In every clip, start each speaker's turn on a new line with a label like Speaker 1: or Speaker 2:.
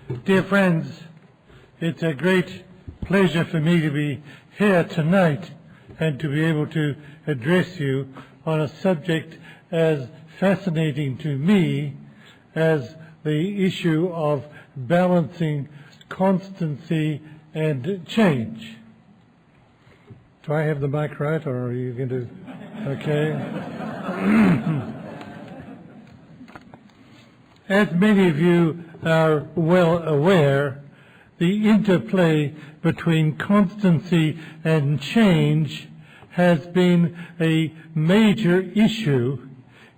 Speaker 1: Dear friends, it's a great pleasure for me to be here tonight and to be able to address you on a subject as fascinating to me as the issue of balancing constancy and change. Do I have the mic right, or are you going to... Okay. As many of you are well aware, the interplay between constancy and change has been a major issue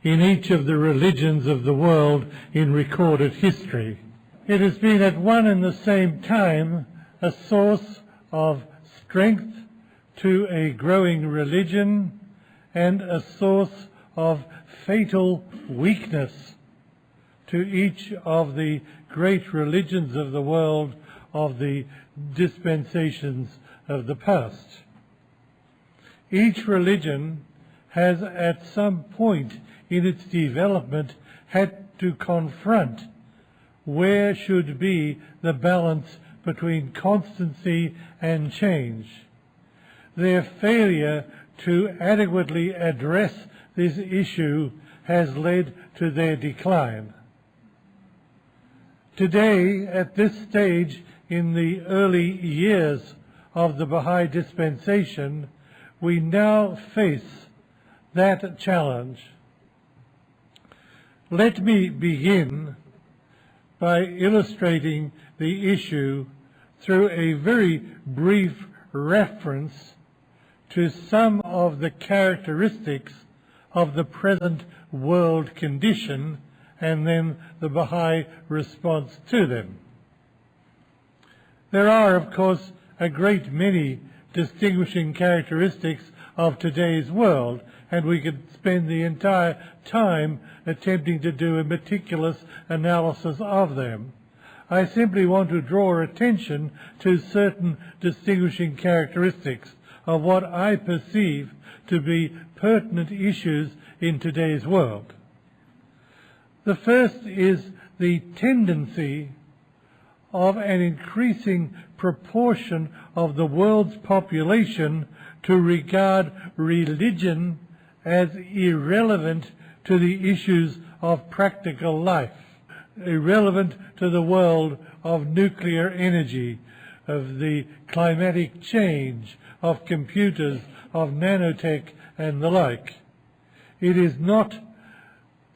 Speaker 1: in each of the religions of the world in recorded history. It has been at one and the same time a source of strength to a growing religion and a source of fatal weakness to each of the great religions of the world of the dispensations of the past. Each religion has at some point in its development had to confront where should be the balance between constancy and change. Their failure to adequately address this issue has led to their decline. Today, at this stage in the early years of the Baha'i dispensation, we now face that challenge. Let me begin by illustrating the issue through a very brief reference to some of the characteristics of the present world condition and then the Baha'i response to them. There are, of course, a great many distinguishing characteristics of today's world, and we could spend the entire time attempting to do a meticulous analysis of them. I simply want to draw attention to certain distinguishing characteristics of what I perceive to be pertinent issues in today's world. The first is the tendency of an increasing proportion of the world's population to regard religion as irrelevant to the issues of practical life, irrelevant to the world of nuclear energy, of the climatic change, of computers, of nanotech and the like. It is not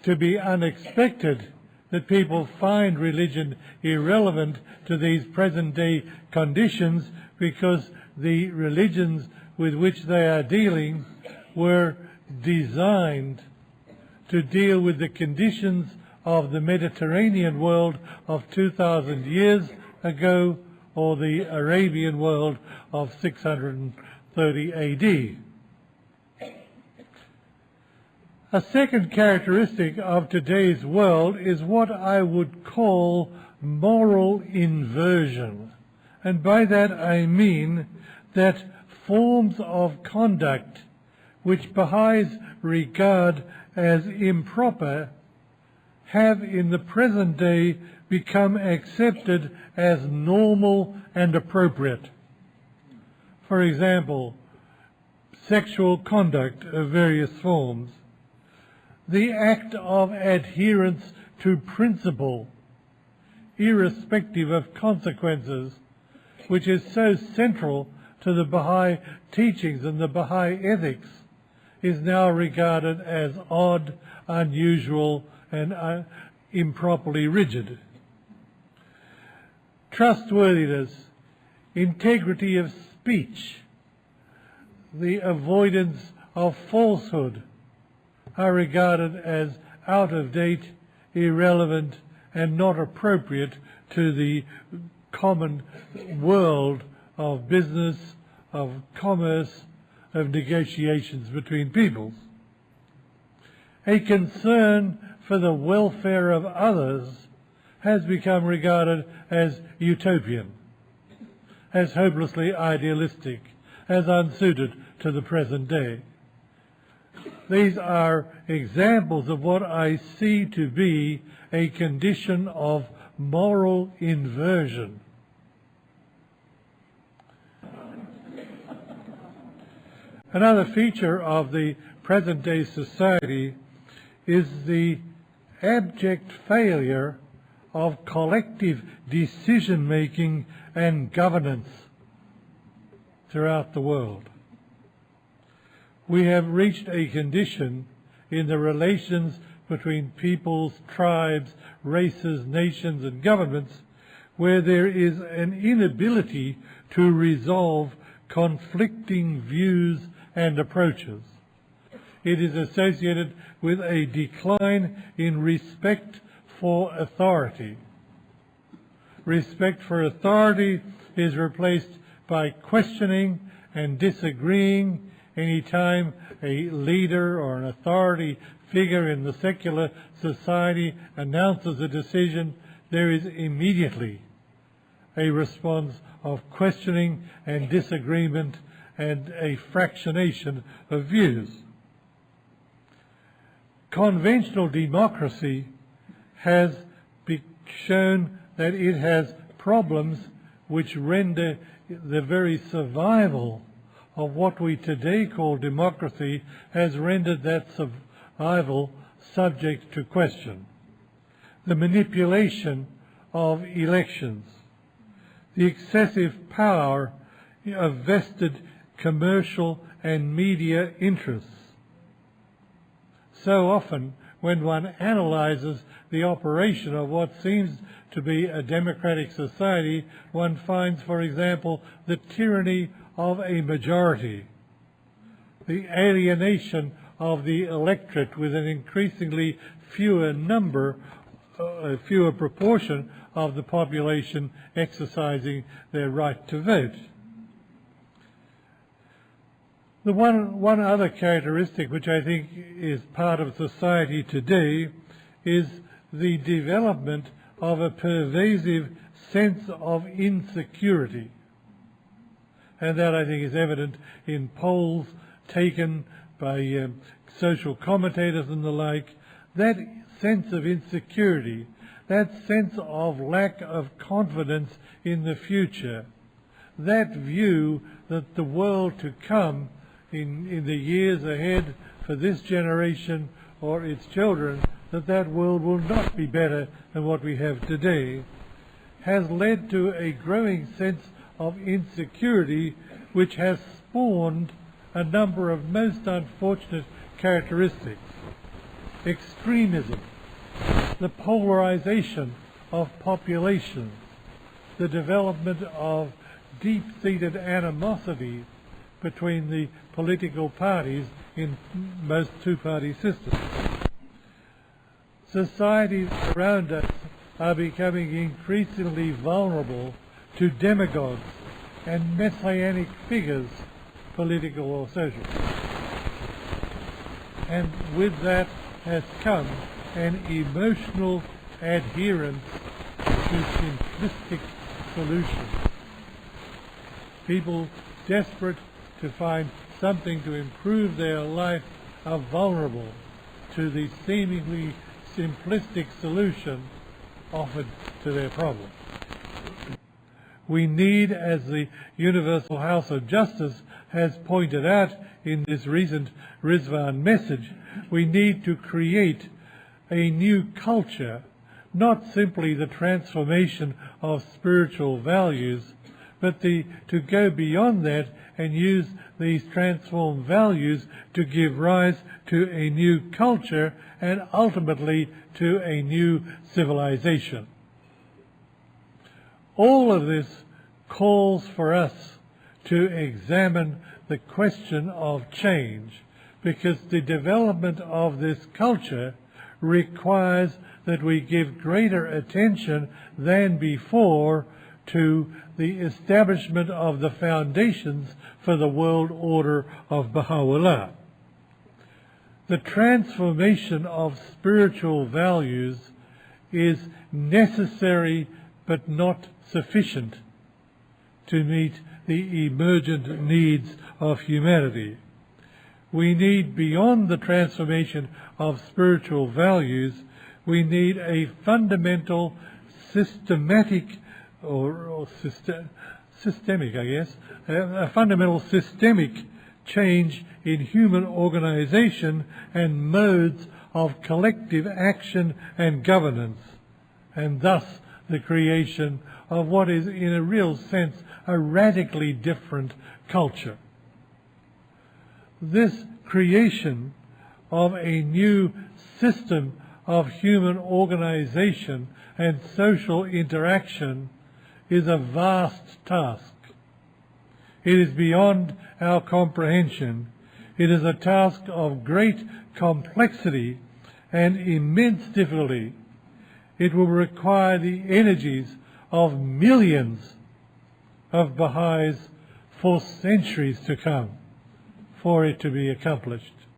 Speaker 1: to be unexpected that people find religion irrelevant to these present-day conditions, because the religions with which they are dealing were designed to deal with the conditions of the Mediterranean world of 2,000 years ago, or the Arabian world of 630 AD. A second characteristic of today's world is what I would call moral inversion. And by that I mean that forms of conduct which Baha'is regard as improper have in the present day become accepted as normal and appropriate. For example, sexual conduct of various forms, the act of adherence to principle, irrespective of consequences, which is so central to the Baha'i teachings and the Baha'i ethics, is now regarded as odd, unusual, and improperly rigid. Trustworthiness, integrity of speech, the avoidance of falsehood are regarded as out of date, irrelevant, and not appropriate to the common world of business, of commerce, of negotiations between peoples. A concern for the welfare of others has become regarded as utopian, as hopelessly idealistic, as unsuited to the present day. These are examples of what I see to be a condition of moral inversion. Another feature of the present-day society is the abject failure of collective decision-making and governance throughout the world. We have reached a condition in the relations between peoples, tribes, races, nations, and governments where there is an inability to resolve conflicting views and approaches. It is associated with a decline in respect for authority. Respect for authority is replaced by questioning and disagreeing. Any time a leader or an authority figure in the secular society announces a decision, there is immediately a response of questioning and disagreement and a fractionation of views. Conventional democracy has shown that it has problems which render the very survival of what we today call democracy has rendered that survival subject to question. The manipulation of elections, the excessive power of vested commercial and media interests. So often, when one analyzes the operation of what seems to be a democratic society, one finds, for example, the tyranny of a majority, the alienation of the electorate with an increasingly fewer proportion of the population exercising their right to vote. The one other characteristic which I think is part of society today is the development of a pervasive sense of insecurity. And that, I think, is evident in polls taken by social commentators and the like. That sense of insecurity, that sense of lack of confidence in the future, that view that the world to come in the years ahead for this generation or its children, that world will not be better than what we have today, has led to a growing sense of insecurity which has spawned a number of most unfortunate characteristics. Extremism, the polarization of populations, the development of deep-seated animosity between the political parties in most two-party systems. Societies around us are becoming increasingly vulnerable to demagogues and messianic figures, political or social. And with that has come an emotional adherence to simplistic solutions. People desperate to find something to improve their life are vulnerable to the seemingly simplistic solution offered to their problem. We need, as the Universal House of Justice has pointed out in this recent Rizwan message, we need to create a new culture, not simply the transformation of spiritual values, but to go beyond that and use these transformed values to give rise to a new culture and ultimately to a new civilization. All of this calls for us to examine the question of change, because the development of this culture requires that we give greater attention than before to the establishment of the foundations for the world order of Baha'u'llah. The transformation of spiritual values is necessary but not sufficient to meet the emergent needs of humanity. We need, beyond the transformation of spiritual values, we need a fundamental systematic or systemic, I guess, a fundamental systemic change in human organisation and modes of collective action and governance, and thus the creation of what is, in a real sense, a radically different culture. This creation of a new system of human organisation and social interaction is a vast task. It is beyond our comprehension. It is a task of great complexity and immense difficulty. It will require the energies of millions of Baha'is for centuries to come for it to be accomplished.